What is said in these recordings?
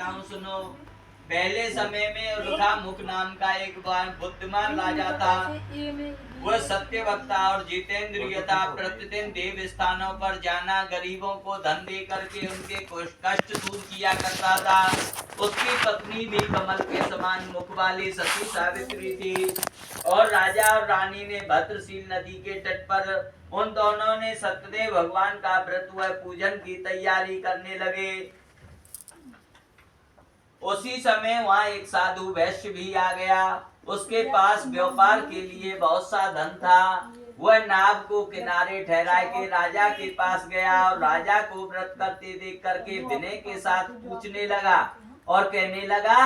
बताता हूँ, सुनो। पहले समय में उल्का मुख नाम का एक बुद्धिमान राजा था। वह सत्य वक्ता और जितेंद्रिय था। प्रतिदिन देव स्थानों पर जाना, गरीबों को धन दे करके उनके कष्ट दूर किया करता था। उसकी पत्नी भी कमल के समान मुख वाली सती सावित्री थी। और राजा और रानी ने भद्रशील नदी के तट पर उन दोनों ने सत्यदेव भगवान का व्रत व पूजन की तैयारी करने लगे। उसी समय वहाँ एक साधु वैश्य भी आ गया। उसके पास व्यापार के लिए बहुत सा धन था। वह नाव को किनारे ठहरा के राजा के पास गया और राजा को व्रत करते देख करके विनय के साथ पूछने लगा और कहने लगा,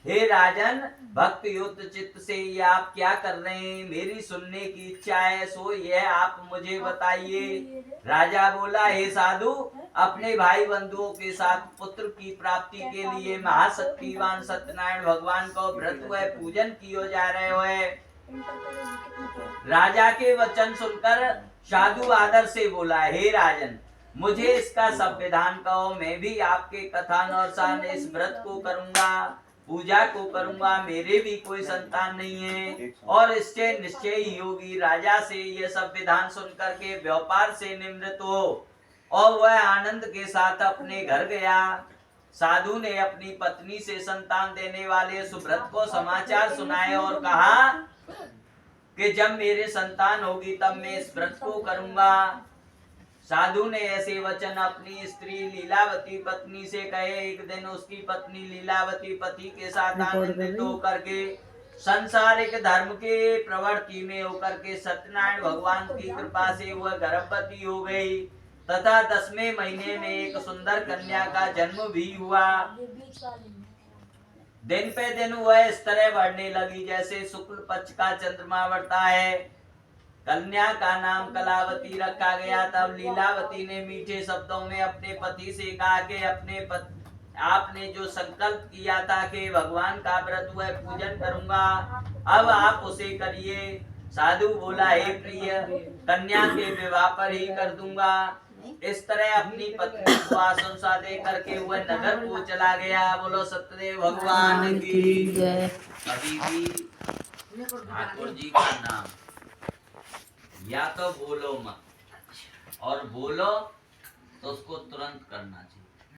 हे राजन, भक्त युक्त चित्त से ये आप क्या कर रहे हैं? मेरी सुनने की इच्छा है, सो यह आप मुझे बताइए। राजा बोला, हे साधु, अपने भाई बंधुओं के साथ पुत्र की प्राप्ति के लिए महाशक्तिवान सत्यनारायण भगवान को व्रत व पूजन किए जा रहे हो। राजा के वचन सुनकर साधु आदर से बोला, हे राजन, मुझे इसका सब विधान कहो, मैं भी आपके कथानुसार इस व्रत को करूंगा, पूजा को करूंगा। मेरे भी कोई संतान नहीं है और इससे निश्चय ही होगी। राजा से यह सब विधान सुनकर के व्यापार से निवृत्त हो और वह आनंद के साथ अपने घर गया। साधु ने अपनी पत्नी से संतान देने वाले सुव्रत को समाचार सुनाए और कहा कि जब मेरे संतान होगी तब मैं इस व्रत को करूंगा। साधु ने ऐसे वचन अपनी स्त्री लीलावती पत्नी से कहे। एक दिन उसकी पत्नी लीलावती पति के साथ आनंदित होकर के संसारिक धर्म के प्रवृत्ति में होकर के सत्यनारायण भगवान की कृपा से वह गर्भवती हो गई तथा 10वें महीने में एक सुंदर कन्या का जन्म भी हुआ। दिन पे दिन वह इस तरह बढ़ने लगी जैसे शुक्ल पक्ष का चंद्रमा बढ़ता है। कन्या का नाम कलावती रखा गया। तब लीलावती ने मीठे शब्दों में अपने पति से कहा कि आपने जो संकल्प किया था कि भगवान का व्रत व पूजन करूंगा, अब आप उसे करिए। साधु बोला, हे प्रिय, कन्या के विवाह पर ही कर दूंगा। इस तरह अपनी पत्नी को आशंसा दे करके वह नगर को चला गया। बोलो सत्यदेव भगवान की जय। अभी भी ठाकुर जी का नाम या तो बोलो मत, और बोलो तो उसको तुरंत करना चाहिए।